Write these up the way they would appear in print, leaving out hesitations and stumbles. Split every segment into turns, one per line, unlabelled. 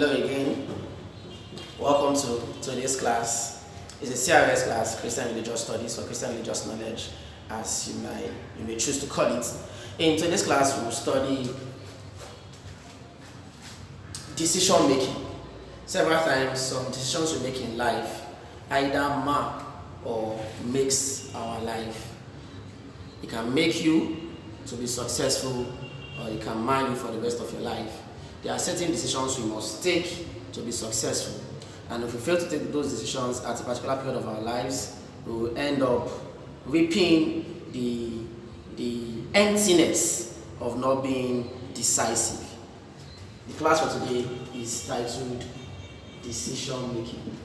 Hello again. Welcome to today's class. It's a C.R.S class, Christian Religious Studies or Christian Religious Knowledge, as you may choose to call it. In today's class, we will study decision making. Several times, some decisions we make in life either mark or makes our life. It can make you to be successful, or it can mar you for the rest of your life. There are certain decisions we must take to be successful, and if we fail to take those decisions at a particular period of our lives, we will end up reaping the emptiness of not being decisive. The class for today is titled Decision Making.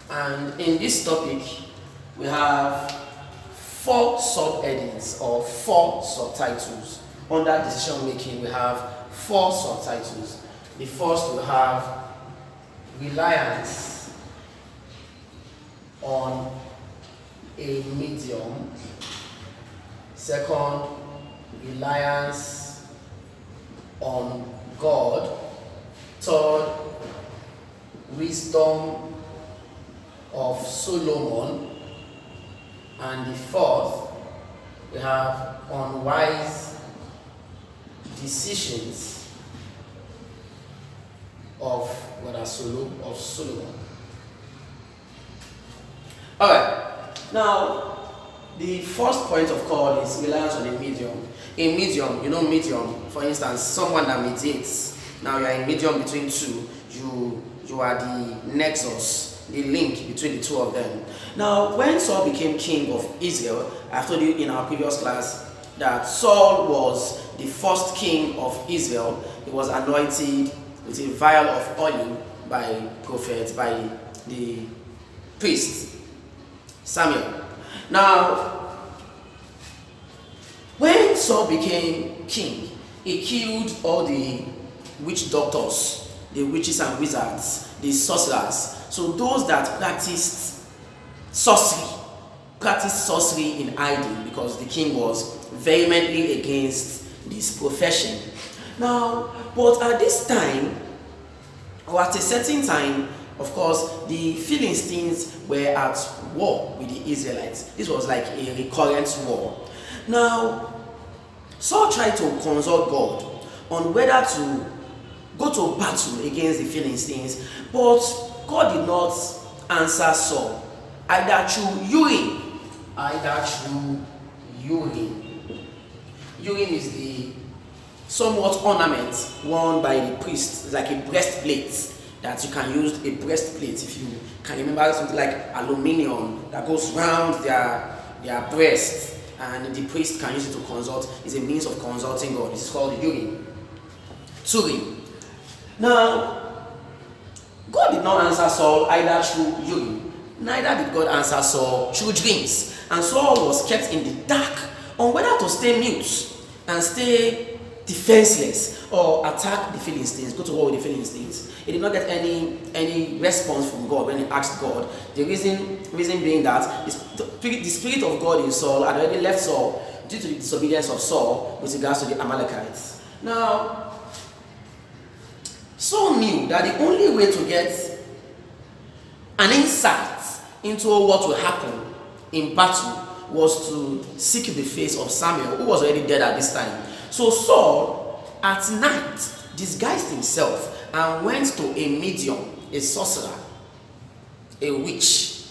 And in this topic, we have 4 subheadings or 4 subtitles. Under decision making, we have 4 subtitles. The first will have reliance on a medium. Second, reliance on God. Third, wisdom of Solomon. And the fourth, we have unwise decisions of Solomon. Alright, now the first point of call is reliance on a medium. A medium, medium, for instance, someone that mediates. Now you are in medium between two, you are the nexus, the link between the two of them. Now, when Saul became king of Israel, I told you in our previous class that Saul was the first king of Israel. He was anointed with a vial of oil by the priest Samuel. Now, when Saul became king, he killed all the witch doctors, the witches and wizards, the sorcerers. So those that practiced sorcery in hiding, because the king was vehemently against this profession. Now, but at this time, or at a certain time, of course, the Philistines were at war with the Israelites. This was like a recurrent war. Now, Saul tried to consult God on whether to go to battle against the Philistines, but God did not answer Saul, either through urine. Urine is the somewhat ornament worn by the priest. It's like a breastplate that you can use, a breastplate, if you can remember, something like aluminium that goes round their breast, and the priest can use it to consult. It's a means of consulting God. It's called urine. Turin. Now, God did not answer Saul either through urine, neither did God answer Saul through dreams. And Saul was kept in the dark on whether to stay mute and stay defenseless or attack the Philistines, go to war with the Philistines. He did not get any response from God when he asked God. The reason being that the spirit of God in Saul had already left Saul due to the disobedience of Saul with regards to the Amalekites. Now, Saul knew that the only way to get an insight into what will happen in battle was to seek the face of Samuel, who was already dead at this time. So Saul, at night, disguised himself and went to a medium, a sorcerer, a witch.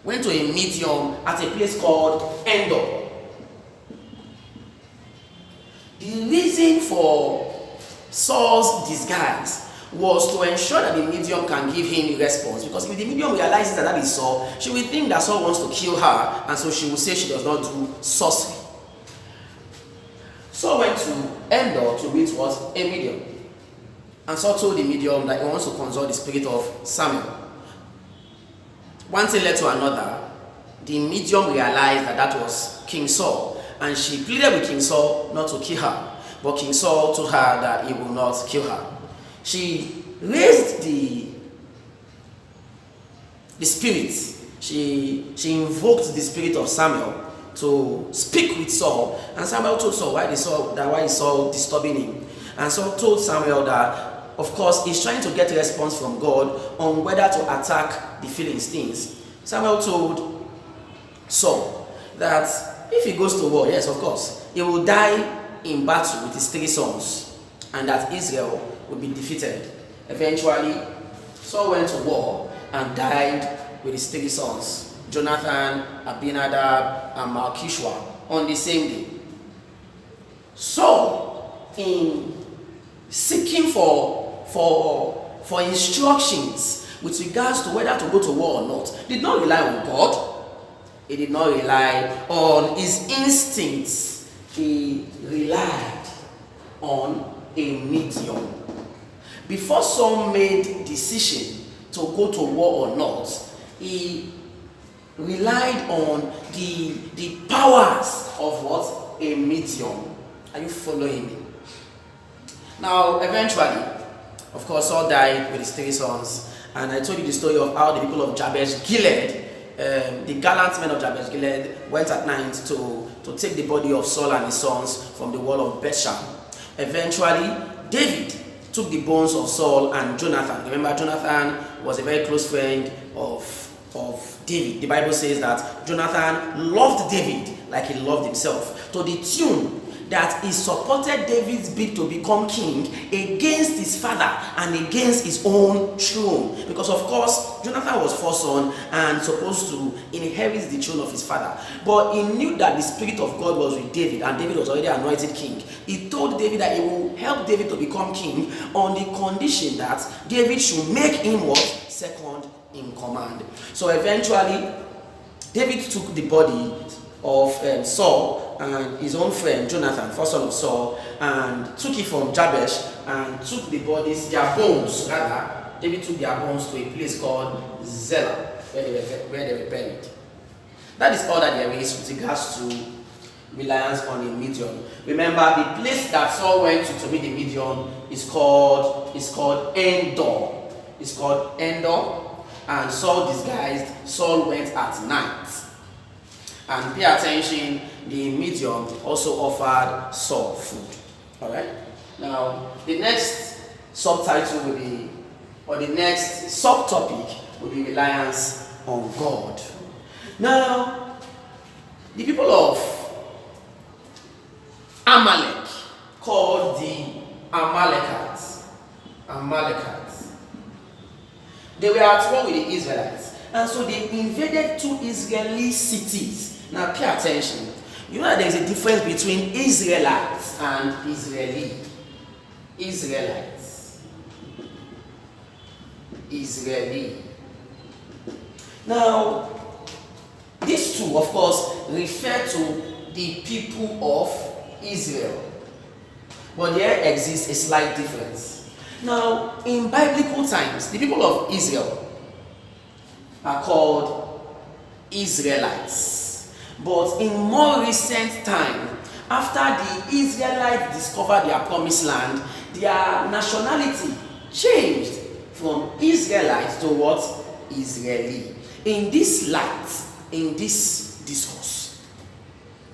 Went to a medium at a place called Endor. The reason for Saul's disguise was to ensure that the medium can give him a response, because if the medium realizes that is Saul, she will think that Saul wants to kill her, and so she will say she does not do sorcery. Saul went to Endor to meet a medium, and Saul told the medium that he wants to consult the spirit of Samuel. One thing led to another. The medium realized that was King Saul, and she pleaded with King Saul not to kill her, but King Saul told her that he will not kill her. She raised the spirit. She invoked the spirit of Samuel to speak with Saul, and Samuel told Saul why he saw disturbing him. And Saul told Samuel that, of course, he's trying to get a response from God on whether to attack the Philistines. Samuel told Saul that if he goes to war, yes, of course, he will die in battle with his 3 sons, and that Israel will be defeated. Eventually, Saul went to war and died with his 3 sons, Jonathan, Abinadab, and Malchishua, on the same day. Saul, in seeking for instructions with regards to whether to go to war or not, did not rely on God. He did not rely on his instincts. He relied on a medium. Before Saul made decision to go to war or not, he relied on the powers of what? A medium. Are you following me? Now, eventually, of course, Saul died with his 3 sons, and I told you the story of how the people of Jabesh Gilead, the gallant men of Jabesh Gilead, went at night to take the body of Saul and his sons from the wall of Bethshan. Eventually, David took the bones of Saul and Jonathan. Remember, Jonathan was a very close friend of David. The Bible says that Jonathan loved David like he loved himself, to the tune that he supported David's bid to become king against his father and against his own throne. Because of course, Jonathan was first son and supposed to inherit the throne of his father. But he knew that the Spirit of God was with David, and David was already anointed king. He told David that he will help David to become king on the condition that David should make him what? Second in command. So eventually, David took the body of Saul and his own friend Jonathan, first son of Saul, and took it from Jabesh and took the bodies, their bones rather. David took their bones to a place called Zelah, where they were buried. That is all that there is with regards to reliance on a medium. Remember, the place that Saul went to meet the medium is called Endor. It's called Endor, and Saul disguised. Saul went at night. And pay attention, the medium also offered Saul food. Alright? Now, the next subtitle will be, or the next subtopic will be reliance on God. Now, the people of Amalek, called the Amalekites, they were at war with the Israelites, and so they invaded 2 Israeli cities. Now pay attention. You know that there is a difference between Israelites and Israeli. Israeli. Now, these 2, of course, refer to the people of Israel. But there exists a slight difference. Now, in biblical times, the people of Israel are called Israelites. But in more recent time, after the Israelites discovered their promised land, their nationality changed from Israelite to what? Israeli. In this light, in this discourse,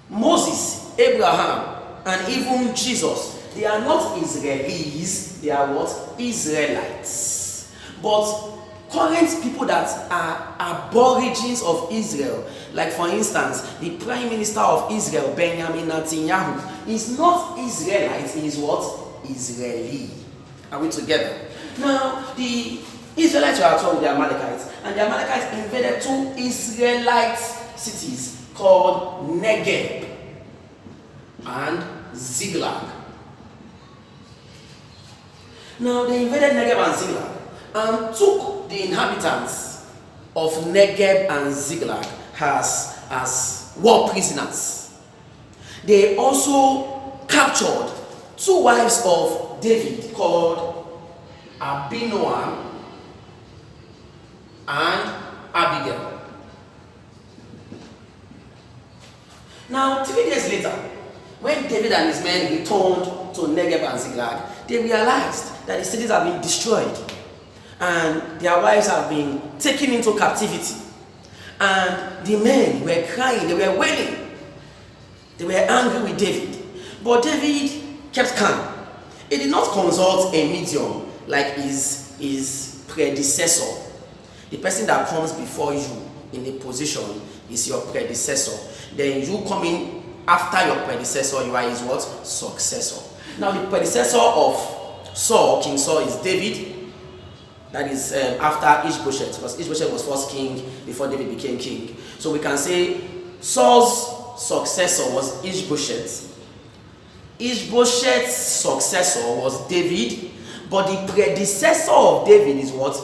Moses, Abraham, and even Jesus, they are not Israelis, they are what? Israelites. But current people that are aborigines of Israel, like for instance, the Prime Minister of Israel, Benjamin Netanyahu, is not Israelite, he is what? Israeli. Are we together? Now, the Israelites were at war with the Amalekites, and the Amalekites invaded 2 Israelite cities called Negeb and Ziklag. Now, they invaded Negeb and Ziklag and took the inhabitants of Negeb and Ziklag as war prisoners. They also captured 2 wives of David called Abinoam and Abigail. Now, 3 days later, when David and his men returned to Negeb and Ziklag, they realized that the cities have been destroyed and their wives have been taken into captivity. And the men were crying, they were wailing They were angry with David. But David kept calm. He did not consult a medium like his predecessor. The person that comes before you in a position is your predecessor. Then you come in after your predecessor, you are his what? Successor. Now the predecessor of Saul, King Saul, is David. That is after Ishbosheth, because Ishbosheth was first king before David became king. So we can say Saul's successor was Ishbosheth. Ishbosheth's successor was David, but the predecessor of David is what?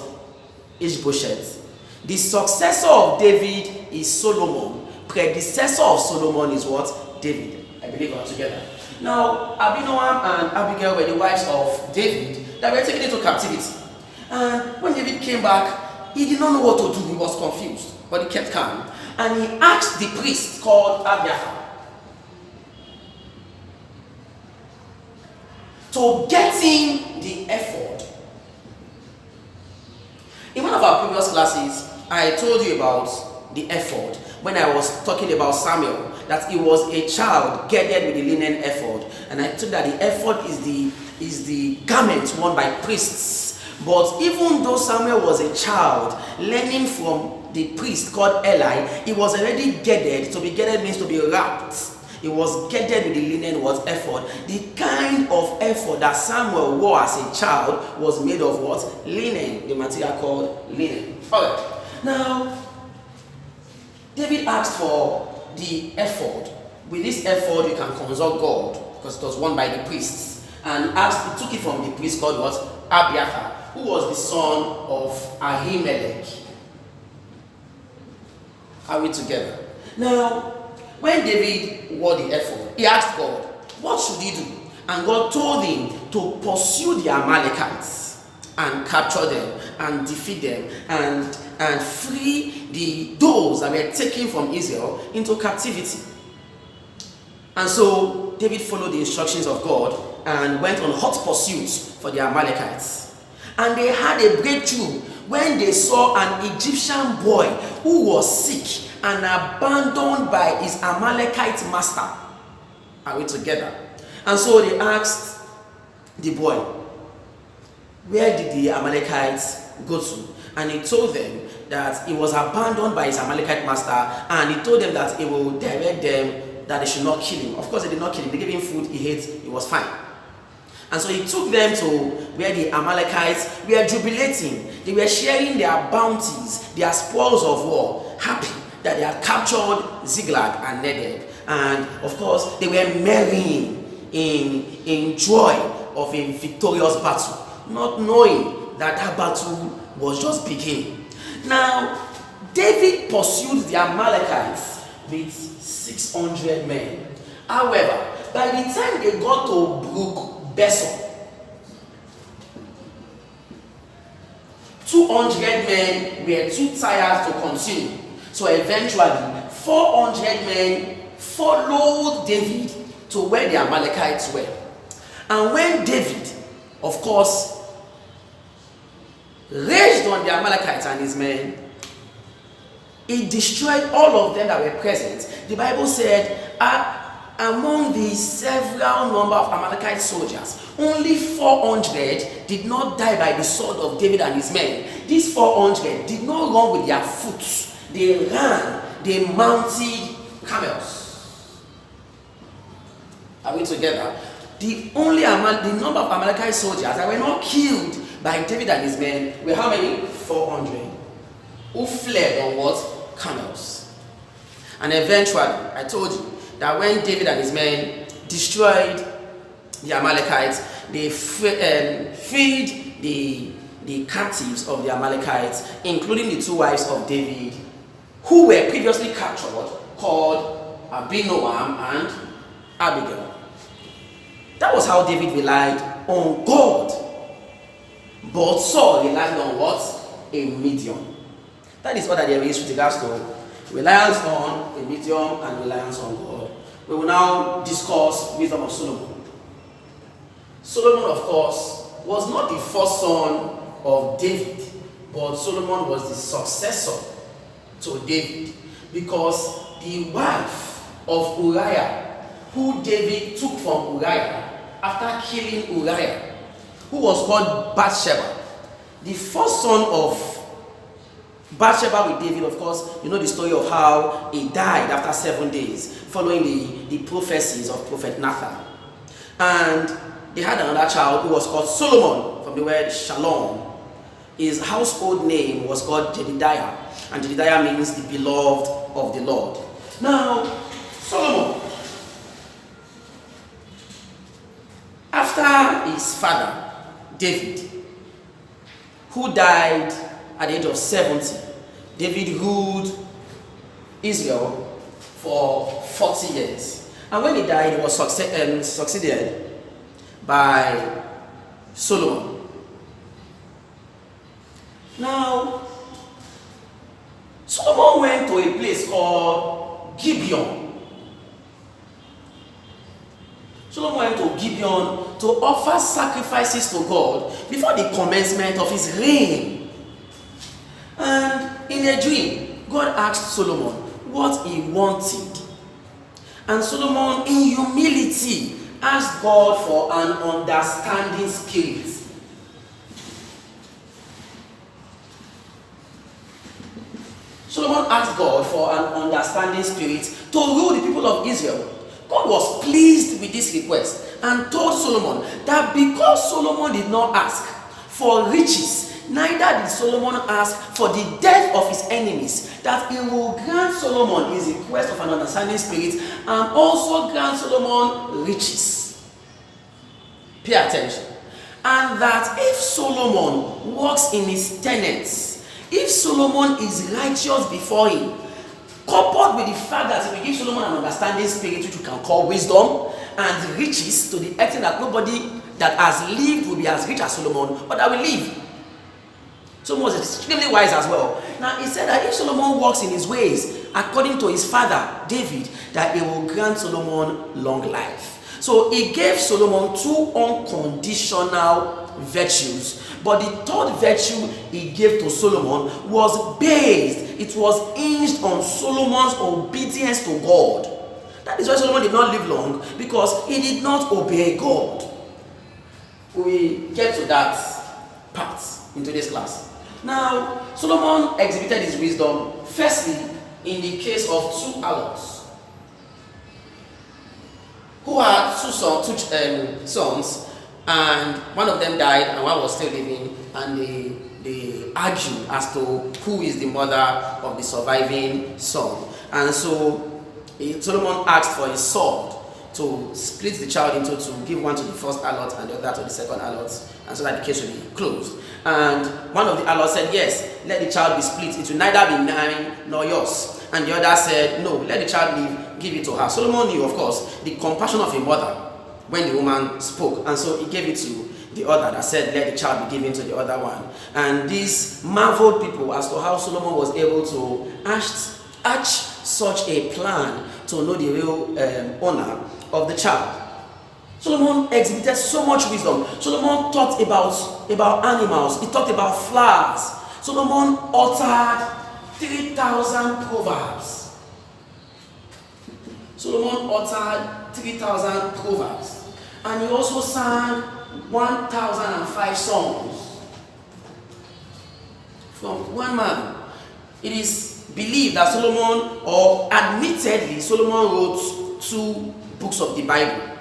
Ishbosheth. The successor of David is Solomon. Predecessor of Solomon is what? David. I believe we are together. Now, Abinoam and Abigail were the wives of David that were taken into captivity. And when David came back, he did not know what to do. He was confused, but he kept calm. And he asked the priest called Abiathar to get him the ephod. In one of our previous classes, I told you about the ephod when I was talking about Samuel, that he was a child girded with the linen ephod. And I told that the ephod is the garment worn by priests. But even though Samuel was a child learning from the priest called Eli, he was already girded. To be girded means to be wrapped. He was girded with the linen was ephod. The kind of ephod that Samuel wore as a child was made of what? Linen. The material called linen. Alright. Now, David asked for the ephod. With this ephod, you can consult God, because it was worn by the priests. And he took it from the priest called what? Abiathar, who was the son of Ahimelech. Are we together? Now, when David wore the ephod, he asked God, what should he do? And God told him to pursue the Amalekites and capture them and defeat them and free those that were taken from Israel into captivity. And so David followed the instructions of God and went on hot pursuit for the Amalekites. And they had a breakthrough when they saw an Egyptian boy who was sick and abandoned by his Amalekite master. Are we together? And so they asked the boy, where did the Amalekites go to? And he told them that he was abandoned by his Amalekite master, and he told them that he will direct them that they should not kill him. Of course, they did not kill him. They gave him food, he ate, he was fine. And so he took them to where the Amalekites were jubilating. They were sharing their bounties, their spoils of war, happy that they had captured Ziklag and Negeb. And of course, they were marrying in joy of a victorious battle, not knowing that that battle was just beginning. Now, David pursued the Amalekites with 600 men. However, by the time they got to Brook Besor, 200 men were too tired to continue. So eventually, 400 men followed David to where the Amalekites were. And when David, of course, raged on the Amalekites and his men, he destroyed all of them that were present. The Bible said, among the several number of Amalekite soldiers, only 400 did not die by the sword of David and his men. These 400 did not run with their foot. They ran. They mounted camels. Are we together? The number of Amalekite soldiers that were not killed by David and his men were how many? 400. Who fled on what? Camels. And eventually, I told you that when David and his men destroyed the Amalekites, they freed the captives of the Amalekites, including the two wives of David, who were previously captured, called Abinoam and Abigail. That was how David relied on God. But Saul relied on what? A medium. That is what there is with regards to reliance on a medium and reliance on God. We will now discuss wisdom of Solomon. Solomon, of course, was not the first son of David, but Solomon was the successor to David, because the wife of Uriah who David took from Uriah after killing Uriah, who was called Bathsheba. The first son of Bathsheba with David, of course, you know the story of how he died after 7 days, following the prophecies of Prophet Nathan. And they had another child who was called Solomon, from the word Shalom. His household name was called Jedidiah, and Jedidiah means the beloved of the Lord. Now, Solomon, after his father, David, who died at the age of 70, David ruled Israel for 40 years. And when he died, he was succeeded by Solomon. Now, Solomon went to a place called Gibeon. Solomon went to Gibeon to offer sacrifices to God before the commencement of his reign. And in a dream, God asked Solomon what he wanted. And Solomon, in humility, asked God for an understanding spirit. Solomon asked God for an understanding spirit to rule the people of Israel. God was pleased with this request and told Solomon that because Solomon did not ask for riches, neither did Solomon ask for the death of his enemies, that he will grant Solomon his request of an understanding spirit and also grant Solomon riches. Pay attention. And that if Solomon walks in his tenets, if Solomon is righteous before him, coupled with the fact that he will give Solomon an understanding spirit, which you can call wisdom, and riches to the extent that nobody that has lived will be as rich as Solomon, but that will live. Solomon was extremely wise as well. Now he said that if Solomon walks in his ways according to his father David, that he will grant Solomon long life. So he gave Solomon 2 unconditional virtues, but the third virtue he gave to Solomon was based, it was hinged on Solomon's obedience to God. That is why Solomon did not live long, because he did not obey God. We get to that part in today's class. Now, Solomon exhibited his wisdom firstly in the case of 2 harlots who had two sons, and one of them died and one was still living, and they argued as to who is the mother of the surviving son. And so Solomon asked for his sword to split the child into 2, give one to the first harlot and the other to the second harlot, and so that the case will be closed. And one of the harlots said, yes, let the child be split, it will neither be mine nor yours. And the other said, no, let the child live, give it to her. Solomon knew, of course, the compassion of a mother when the woman spoke, and so he gave it to the other that said, let the child be given to the other one. And these marveled people as to how Solomon was able to hatch such a plan to know the real owner of the child. Solomon exhibited so much wisdom. Solomon thought about animals. He talked about flowers. Solomon uttered 3,000 proverbs. Solomon uttered 3,000 proverbs. And he also sang 1,005 songs from one man. It is believed that Solomon, or admittedly, Solomon wrote 2 books of the Bible,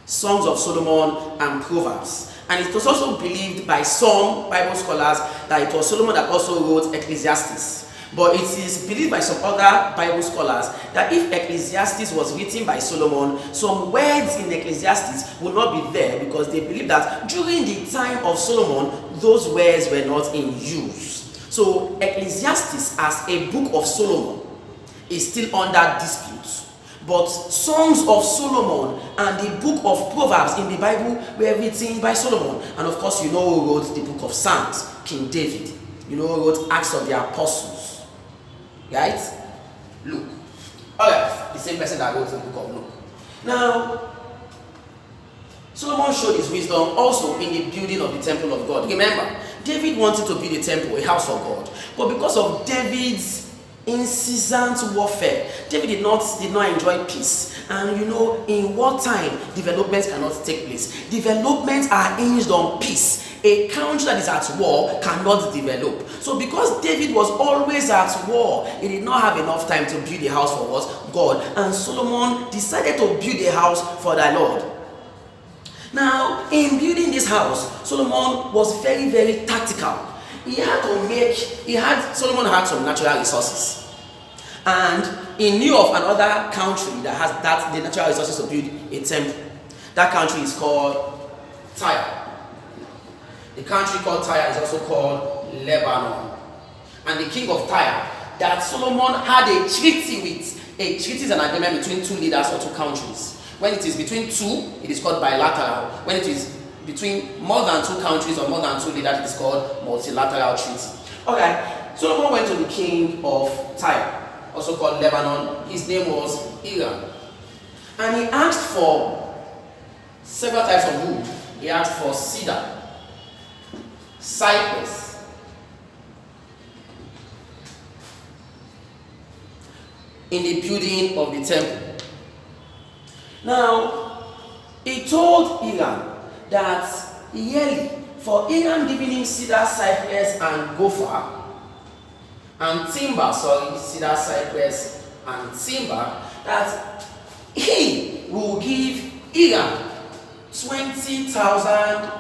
Songs of Solomon and Proverbs. And it was also believed by some Bible scholars that it was Solomon that also wrote Ecclesiastes. But it is believed by some other Bible scholars that if Ecclesiastes was written by Solomon, some words in Ecclesiastes would not be there, because they believe that during the time of Solomon, those words were not in use. So Ecclesiastes as a book of Solomon is still under dispute. But Songs of Solomon and the book of Proverbs in the Bible were written by Solomon. And of course, you know who wrote the book of Psalms? King David. You know who wrote Acts of the Apostles? Right? Luke. Alright, the same person that wrote the book of Luke. Now, Solomon showed his wisdom also in the building of the temple of God. Remember, David wanted to build a temple, a house for God. But because of David's incessant warfare. David did not enjoy peace. And in wartime, developments cannot take place. Developments are hinged on peace. A country that is at war cannot develop. So because David was always at war, he did not have enough time to build a house for what? God. And Solomon decided to build a house for the Lord. Now, in building this house, Solomon was very, very tactical. Solomon had some natural resources. And he knew of another country that has the natural resources to build a temple. That country is called Tyre. The country called Tyre is also called Lebanon. And the king of Tyre, that Solomon had a treaty with. A treaty is an agreement between two leaders or two countries. When it is between two, it is called bilateral. When it is between more than two countries or more than two leaders, it is called multilateral treaty. Okay, Solomon went to the king of Tyre, also called Lebanon. His name was Hiram. And he asked for several types of wood. He asked for cedar, cypress, in the building of the temple. Now, he told Hiram that yearly, for Hiram giving him cedar, cypress, and gopher, and timber, cedar, cypress, and timber, that he will give Hiram 20,000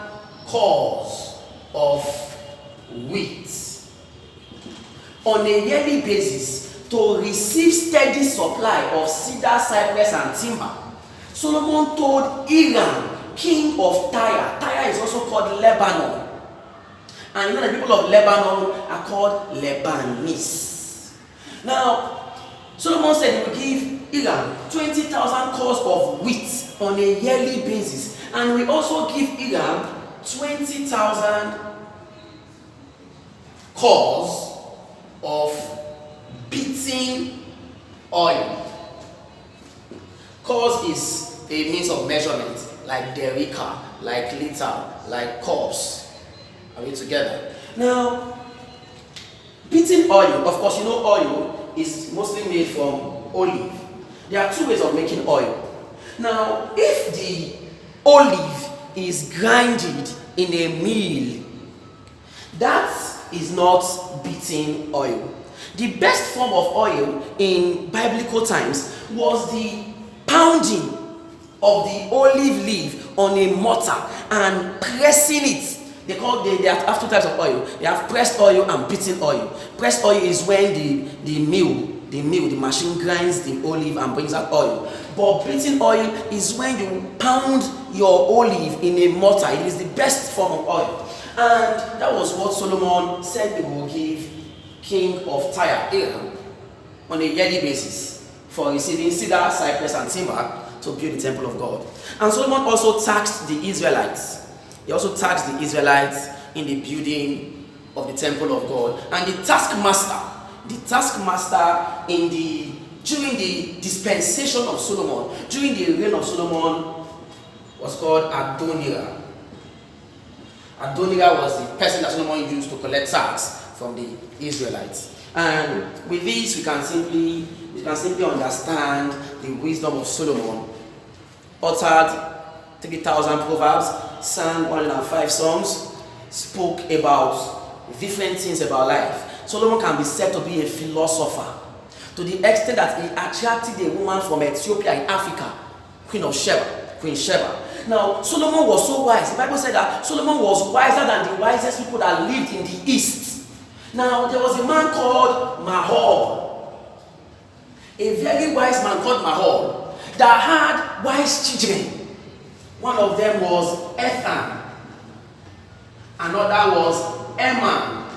cores of wheat on a yearly basis to receive steady supply of cedar, cypress, and timber. Solomon told Hiram, king of Tyre. Tyre is also called Lebanon. And the people of Lebanon are called Lebanese. Now, Solomon said he will give Hiram 20,000 cores of wheat on a yearly basis. And we also give Hiram 20,000 cores of beaten oil. Cores is a means of measurement, like derica, like liter, like cups. Are we together? Now, beaten oil, of course, oil is mostly made from olive. There are two ways of making oil. Now, if the olive is grinded in a mill, that is not beaten oil. The best form of oil in biblical times was the pounding of the olive leaf on a mortar and pressing it. They have two types of oil. They have pressed oil and beaten oil. Pressed oil is when the machine grinds the olive and brings out oil. But beaten oil is when you pound your olive in a mortar. It is the best form of oil. And that was what Solomon said he will give king of Tyre, Hiram, on a yearly basis for receiving cedar, cypress, and timber to build the temple of God. And Solomon also taxed the Israelites. He also taxed the Israelites in the building of the temple of God. And the taskmaster during the dispensation of Solomon, during the reign of Solomon, was called Adonijah. Adonijah was the person that Solomon used to collect tax from the Israelites. And with this, we can simply understand the wisdom of Solomon. Uttered 3,000 proverbs, sang 105 songs, spoke about different things about life. Solomon can be said to be a philosopher, to the extent that he attracted a woman from Ethiopia in Africa, Queen Sheba. Now, Solomon was so wise. The Bible said that Solomon was wiser than the wisest people that lived in the East. Now, there was a man called Mahol, a very wise man called Mahol, that had wise children. One of them was Ethan, another was Eman,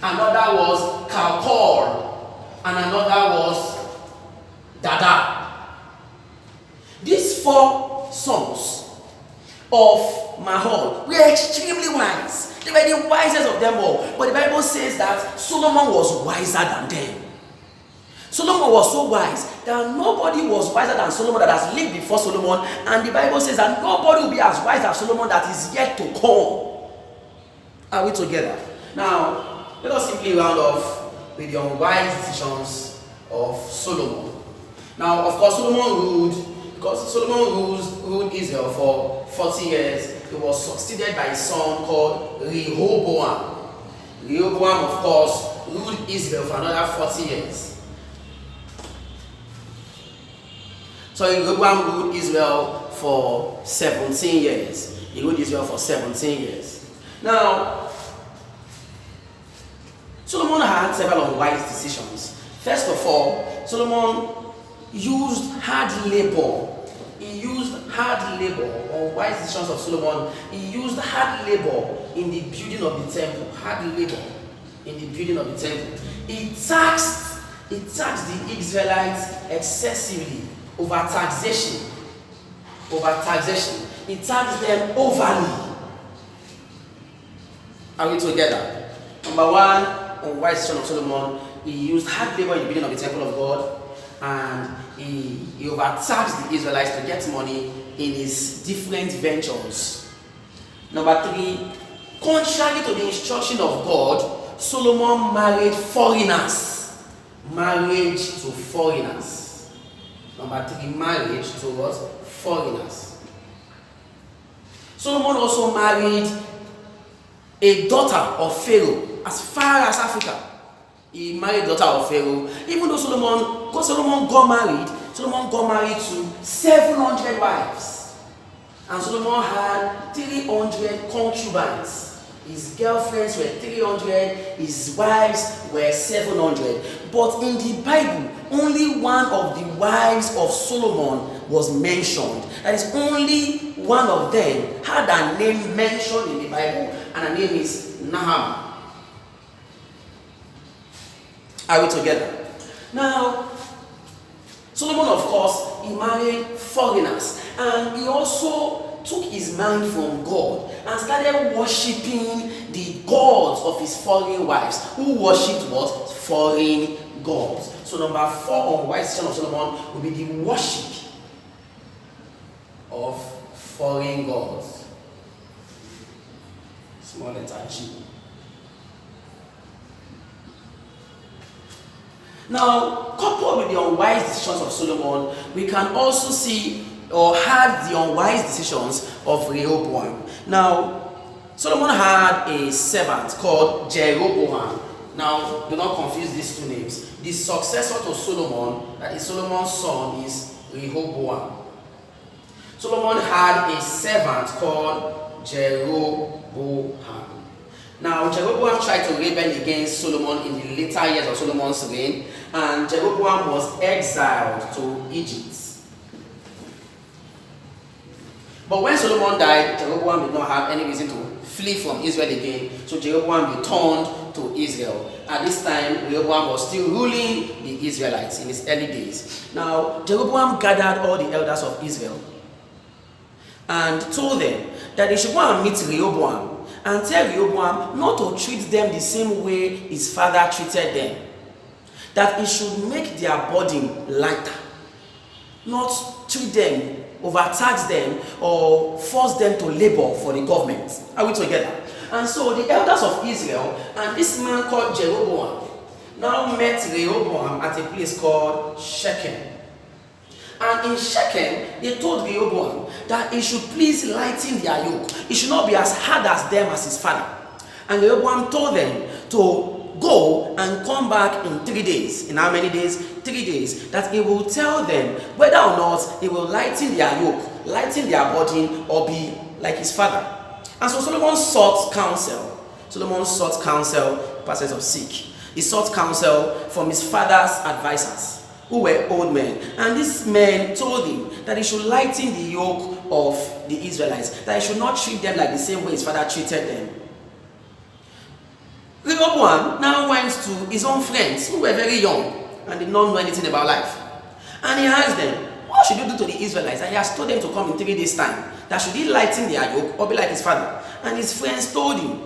another was Kalkol, and another was Dada. These four sons of Mahol were extremely wise. They were the wisest of them all. But the Bible says that Solomon was wiser than them. Solomon was so wise that nobody was wiser than Solomon that has lived before Solomon. And the Bible says that nobody will be as wise as Solomon that is yet to come. Are we together? Now, let us simply round off with the unwise decisions of Solomon. Now, of course, because Solomon ruled Israel for 40 years, he was succeeded by a son called Rehoboam. Rehoboam, of course, ruled Israel for another 40 years. So Rehoboam ruled Israel for 17 years. He ruled Israel for 17 years. Now, Solomon had several unwise decisions. First of all, Solomon used hard labor. He used hard labor. Unwise decisions of Solomon. He used hard labor in the building of the temple. Hard labor in the building of the temple. He taxed the Israelites excessively. Over taxation. He taxed them overly. Are we together? Number one, unwise decision of Solomon. He used hard labor in the building of the temple of God, and he overtaxed the Israelites to get money in his different ventures. Number three, contrary to the instruction of God, Solomon married foreigners. Marriage to foreigners. Number three, marriage to what? Foreigners. Solomon also married a daughter of Pharaoh as far as Africa. He married the daughter of Pharaoh. Even though Solomon got married to 700 wives. And Solomon had 300 concubines. His girlfriends were 300, his wives were 700. But in the Bible, only one of the wives of Solomon was mentioned. That is, only one of them had a name mentioned in the Bible, and her name is Naham. Are we together? Now, Solomon, of course, he married foreigners, and he also took his mind from God and started worshipping the gods of his foreign wives, who worshipped what? Foreign gods. So number four unwise decision of Solomon will be the worship of foreign gods. Small letter G. Now, coupled with the unwise decisions of Solomon, we can also see or had the unwise decisions of Rehoboam. Now, Solomon had a servant called Jeroboam. Now, do not confuse these two names. The successor to Solomon, that is Solomon's son, is Rehoboam. Solomon had a servant called Jeroboam. Now, Jeroboam tried to rebel against Solomon in the later years of Solomon's reign, and Jeroboam was exiled to Egypt. But when Solomon died, Jeroboam did not have any reason to flee from Israel again, so Jeroboam returned to Israel. At this time, Jeroboam was still ruling the Israelites in his early days. Now, Jeroboam gathered all the elders of Israel and told them that they should go and meet Rehoboam and tell Rehoboam not to treat them the same way his father treated them. That he should make their burden lighter, not treat them, overtax them, or force them to labor for the government. Are we together? And so the elders of Israel and this man called Jeroboam now met Rehoboam at a place called Shechem. And in Shechem, they told Rehoboam that he should please lighten their yoke. He should not be as hard as them as his father. And Rehoboam told them to go and come back in 3 days. In how many days? 3 days. That he will tell them whether or not he will lighten their yoke, lighten their burden, or be like his father. And so Solomon sought counsel. Passage of 6. He sought counsel from his father's advisors, who were old men. And these men told him that he should lighten the yoke of the Israelites, that he should not treat them like the same way his father treated them. Rehoboam now went to his own friends, who were very young and did not know anything about life. And he asked them, what should you do to the Israelites? And he has told them to come in 3 days' time. That should he lighten their yoke or be like his father? And his friends told him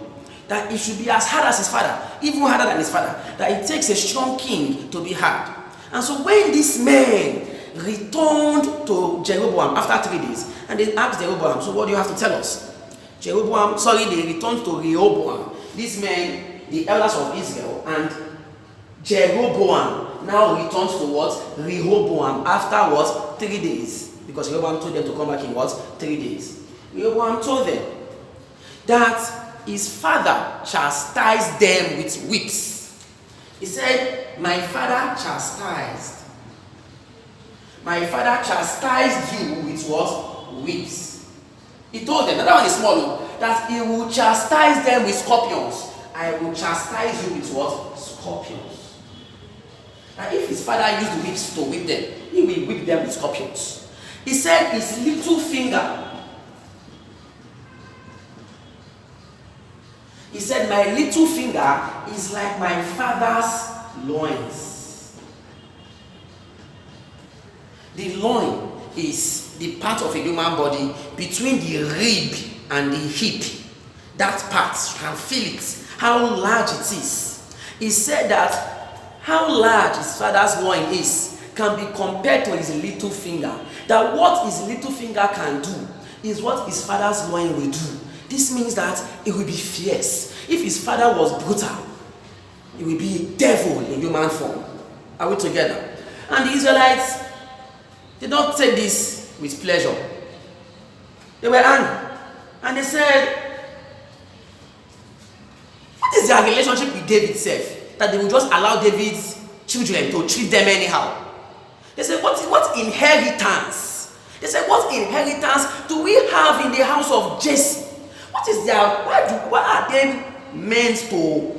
that he should be as hard as his father, even harder than his father. That it takes a strong king to be hard. And so when these men returned to Jeroboam after 3 days, and they asked Jeroboam, so what do you have to tell us? They returned to Rehoboam, these men, the elders of Israel, and Jeroboam now returned to what? Rehoboam after what? 3 days. Because Rehoboam told them to come back in what? 3 days. Rehoboam told them that his father chastised them with whips. He said, my father chastised you with what? Whips. He told them, that one is small, that he will chastise them with scorpions. I will chastise you with what? Scorpions. Now if his father used whips to whip them, he will whip them with scorpions. He said his little finger. He said, my little finger is like my father's loins. The loin is the part of a human body between the rib and the hip. That part, you can feel it, how large it is. He said that how large his father's loin is can be compared to his little finger. That what his little finger can do is what his father's loin will do. This means that it will be fierce. If his father was brutal, it will be a devil in human form. Are we together? And the Israelites did not take this with pleasure. They were angry. And they said, what is their relationship with David self? That they will just allow David's children to treat them anyhow. They said, what inheritance? They said, what inheritance do we have in the house of Jesse? What is their, why are they meant to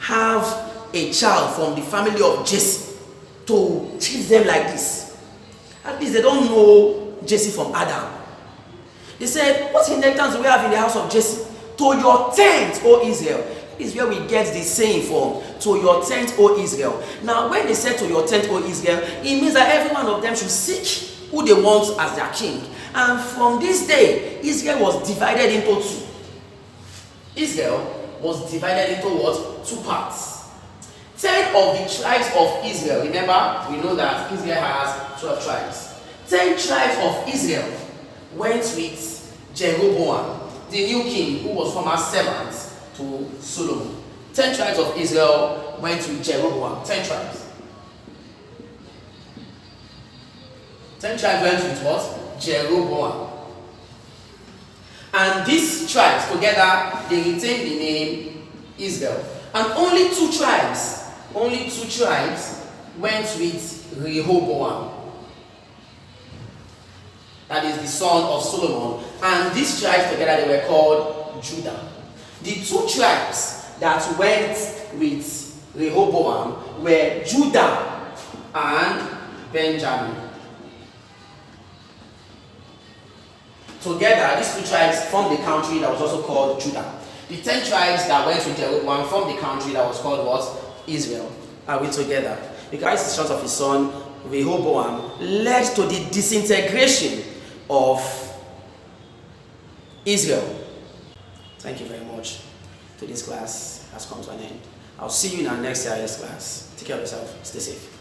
have a child from the family of Jesse to treat them like this? At least they don't know Jesse from Adam. They said, what inheritance do we have in the house of Jesse? To your tent, O Israel. This is where we get the saying from, to your tent, O Israel. Now, when they said to your tent, O Israel, it means that every one of them should seek who they want as their king. And from this day, Israel was divided into two. Israel was divided into what? 2 parts. 10 of the tribes of Israel, remember, we know that Israel has 12 tribes. 10 tribes of Israel went with Jeroboam, the new king who was former servant to Solomon. 10 tribes of Israel went with Jeroboam. 10 tribes. 10 tribes went with what? Jeroboam. And these tribes together, they retained the name Israel. And only two tribes went with Rehoboam. That is the son of Solomon. And these tribes together, they were called Judah. The 2 tribes that went with Rehoboam were Judah and Benjamin. Together, these 2 tribes formed the country that was also called Judah. The 10 tribes that went with Jeroboam formed the country that was called what? Israel. Are we together? Because the sons of his son Rehoboam led to the disintegration of Israel. Thank you very much. Today's class has come to an end. I'll see you in our next C.R.S class. Take care of yourself. Stay safe.